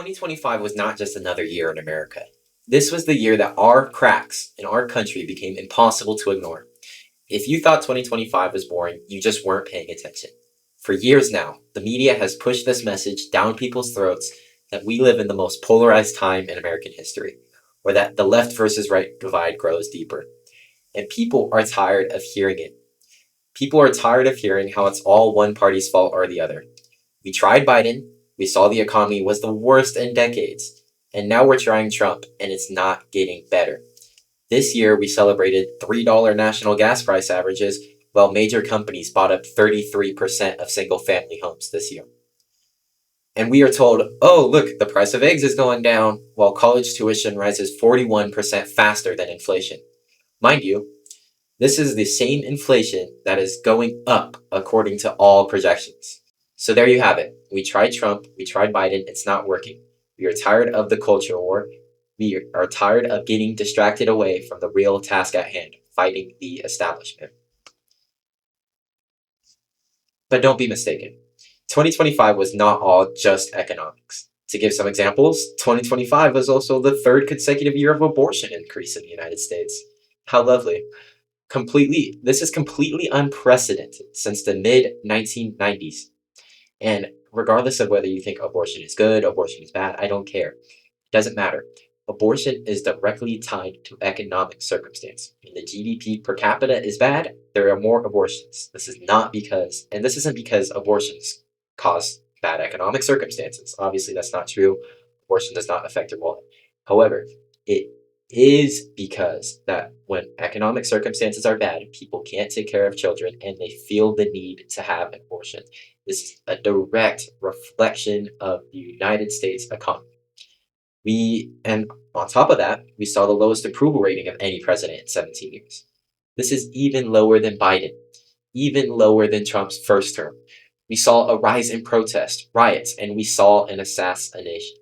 2025 was not just another year in America. This was the year that our cracks in our country became impossible to ignore. If you thought 2025 was boring, you just weren't paying attention. For years now, the media has pushed this message down people's throats that we live in the most polarized time in American history, or that the left versus right divide grows deeper. And people are tired of hearing it. People are tired of hearing how it's all one party's fault or the other. We tried Biden, we saw the economy was the worst in decades, and now we're trying Trump, and it's not getting better. This year, we celebrated $3 national gas price averages, while major companies bought up 33% of single-family homes this year. And we are told, oh, look, the price of eggs is going down, while college tuition rises 41% faster than inflation. Mind you, this is the same inflation that is going up according to all projections. So there you have it. We tried Trump, we tried Biden, it's not working. We are tired of the culture war. We are tired of getting distracted away from the real task at hand, fighting the establishment. But don't be mistaken. 2025 was not all just economics. To give some examples, 2025 was also the third consecutive year of abortion increase in the United States. How lovely. This is completely unprecedented since the mid-1990s. And regardless of whether you think abortion is good, abortion is bad, I don't care. It doesn't matter. Abortion is directly tied to economic circumstance. When the GDP per capita is bad, there are more abortions. This isn't because abortions cause bad economic circumstances. Obviously, that's not true. Abortion does not affect your wallet. However, it is because that when economic circumstances are bad, people can't take care of children and they feel the need to have an abortion. This is a direct reflection of the United States economy. And on top of that, we saw the lowest approval rating of any president in 17 years. This is even lower than Biden, even lower than Trump's first term. We saw a rise in protest, riots, and we saw an assassination.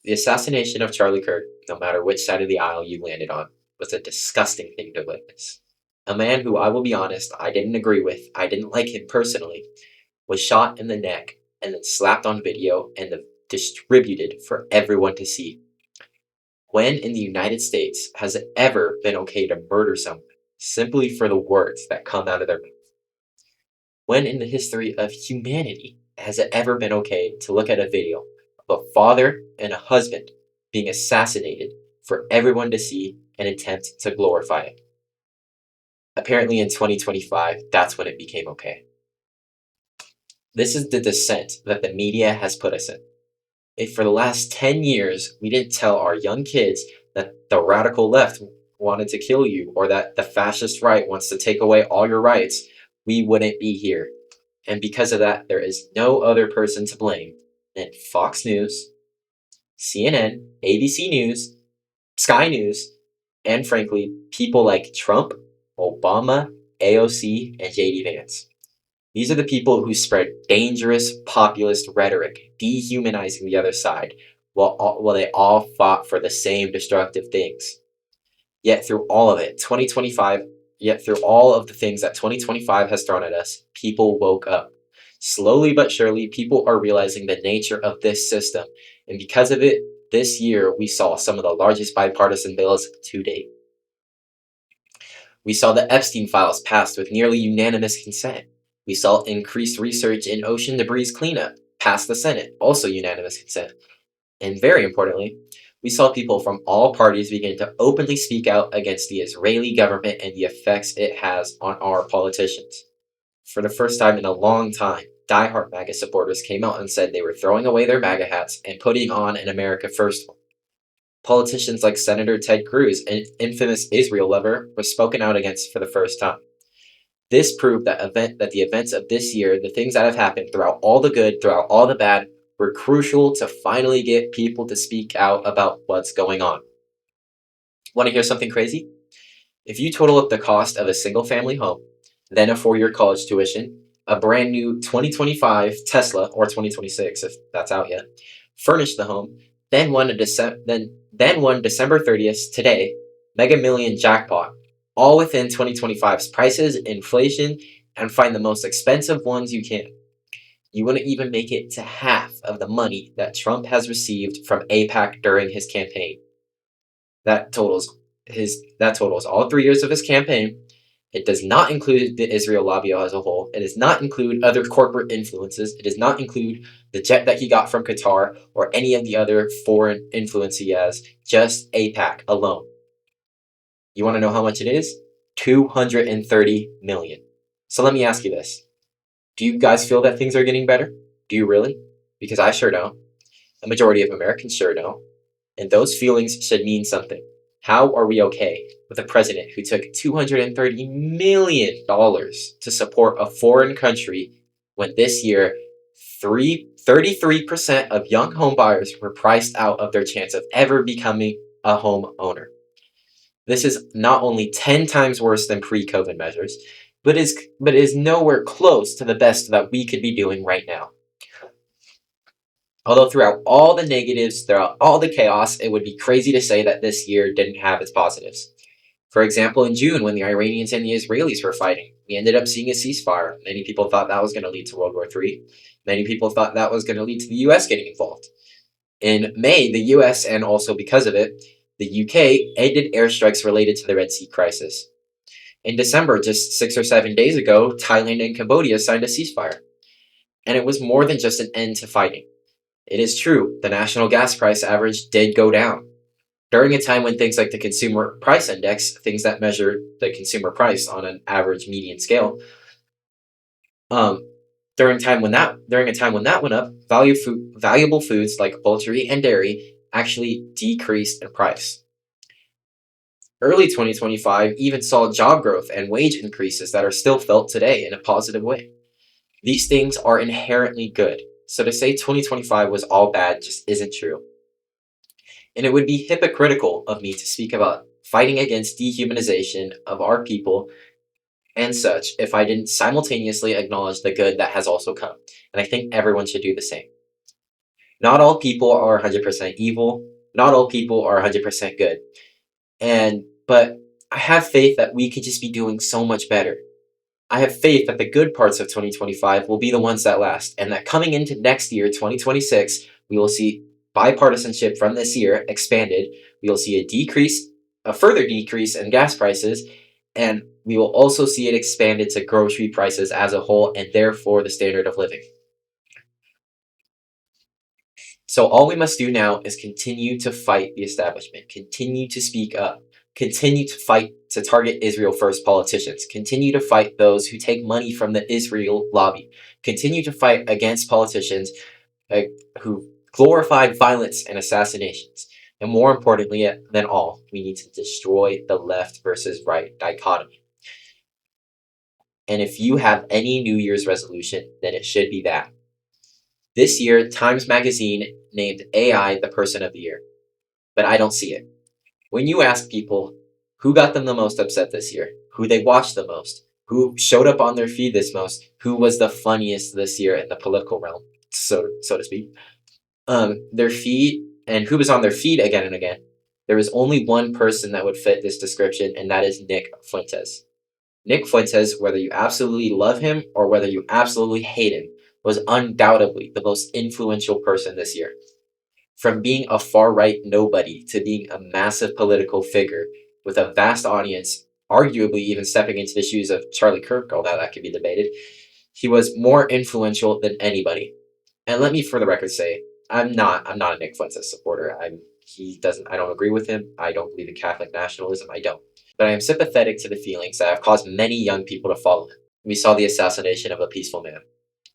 The assassination of Charlie Kirk, no matter which side of the aisle you landed on, was a disgusting thing to witness. A man who, I will be honest, I didn't agree with, I didn't like him personally, was shot in the neck and then slapped on video and distributed for everyone to see. When in the United States has it ever been okay to murder someone simply for the words that come out of their mouth? When in the history of humanity has it ever been okay to look at a video of a father and a husband being assassinated for everyone to see and attempt to glorify it? Apparently in 2025, that's when it became okay. This is the descent that the media has put us in. If for the last 10 years we didn't tell our young kids that the radical left wanted to kill you or that the fascist right wants to take away all your rights, we wouldn't be here. And because of that, there is no other person to blame than Fox News, CNN, ABC News, Sky News, and frankly, people like Trump, Obama, AOC, and JD Vance. These are the people who spread dangerous populist rhetoric, dehumanizing the other side, while they all fought for the same destructive things. Yet through all of the things that 2025 has thrown at us, people woke up. Slowly but surely, people are realizing the nature of this system, and because of it, this year we saw some of the largest bipartisan bills to date. We saw the Epstein files passed with nearly unanimous consent. We saw increased research in ocean debris cleanup pass the Senate, also unanimous consent. And very importantly, we saw people from all parties begin to openly speak out against the Israeli government and the effects it has on our politicians. For the first time in a long time, diehard MAGA supporters came out and said they were throwing away their MAGA hats and putting on an America First one. Politicians like Senator Ted Cruz, an infamous Israel lover, was spoken out against for the first time. This proved that the events of this year, the things that have happened throughout all the good, throughout all the bad, were crucial to finally get people to speak out about what's going on. Want to hear something crazy? If you total up the cost of a single-family home, then a 4-year college tuition, a brand new 2025 Tesla, or 2026 if that's out yet, furnish the home, then won December 30th today, Mega Million jackpot, all within 2025's prices, inflation, and find the most expensive ones you can. You wouldn't even make it to half of the money that Trump has received from AIPAC during his campaign. That totals all 3 years of his campaign. It does not include the Israel lobby as a whole. It does not include other corporate influences. It does not include the jet that he got from Qatar or any of the other foreign influence he has. Just AIPAC alone. You want to know how much it is? 230 million. So let me ask you this. Do you guys feel that things are getting better? Do you really? Because I sure don't. A majority of Americans sure don't. And those feelings should mean something. How are we okay with a president who took $230 million to support a foreign country when this year 33% of young homebuyers were priced out of their chance of ever becoming a homeowner? This is not only 10 times worse than pre-COVID measures, but is nowhere close to the best that we could be doing right now. Although throughout all the negatives, throughout all the chaos, it would be crazy to say that this year didn't have its positives. For example, in June, when the Iranians and the Israelis were fighting, we ended up seeing a ceasefire. Many people thought that was going to lead to World War III. Many people thought that was going to lead to the US getting involved. In May, the US, and also because of it, the UK ended airstrikes related to the Red Sea crisis. In December, just 6 or 7 days ago, Thailand and Cambodia signed a ceasefire. And it was more than just an end to fighting. It is true, the national gas price average did go down. During a time when things like the Consumer Price Index, things that measure the consumer price on an average median scale, during a time when that went up, valuable foods like poultry and dairy actually decreased in price. Early 2025 even saw job growth and wage increases that are still felt today in a positive way. These things are inherently good. So to say 2025 was all bad just isn't true. And it would be hypocritical of me to speak about fighting against dehumanization of our people and such if I didn't simultaneously acknowledge the good that has also come. And I think everyone should do the same. Not all people are 100% evil. Not all people are 100% good. But I have faith that we could just be doing so much better. I have faith that the good parts of 2025 will be the ones that last, and that coming into next year, 2026, we will see bipartisanship from this year expanded. We will see a further decrease in gas prices, and we will also see it expanded to grocery prices as a whole, and therefore the standard of living. So all we must do now is continue to fight the establishment, continue to speak up, continue to fight to target Israel first politicians, continue to fight those who take money from the Israel lobby, continue to fight against politicians who glorified violence and assassinations. And more importantly than all, we need to destroy the left versus right dichotomy. And if you have any New Year's resolution, then it should be that. This year, Times Magazine named AI the Person of the Year, but I don't see it. When you ask people who got them the most upset this year, who they watched the most, who showed up on their feed this most, who was the funniest this year in the political realm, so to speak, their feed and who was on their feed again and again, there is only one person that would fit this description, and that is Nick Fuentes. Nick Fuentes, whether you absolutely love him or whether you absolutely hate him, was undoubtedly the most influential person this year. From being a far-right nobody to being a massive political figure with a vast audience, arguably even stepping into the shoes of Charlie Kirk, although that could be debated, he was more influential than anybody. And let me, for the record, say, I'm not a Nick Fuentes supporter. I don't agree with him. I don't believe in Catholic nationalism. I don't. But I am sympathetic to the feelings that have caused many young people to follow him. We saw the assassination of a peaceful man.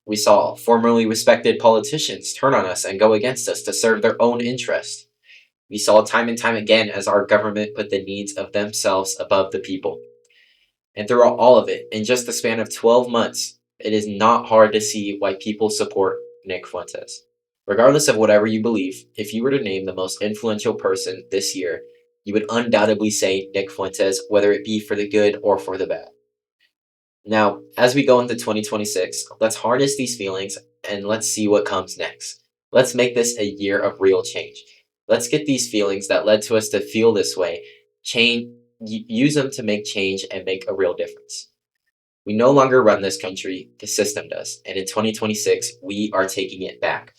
We saw formerly respected politicians turn on us and go against us to serve their own interests. We saw time and time again as our government put the needs of themselves above the people. And throughout all of it, in just the span of 12 months, it is not hard to see why people support Nick Fuentes. Regardless of whatever you believe, if you were to name the most influential person this year, you would undoubtedly say Nick Fuentes, whether it be for the good or for the bad. Now, as we go into 2026, let's harness these feelings and let's see what comes next. Let's make this a year of real change. Let's get these feelings that led to us to feel this way, use them to make change and make a real difference. We no longer run this country, the system does. And in 2026, we are taking it back.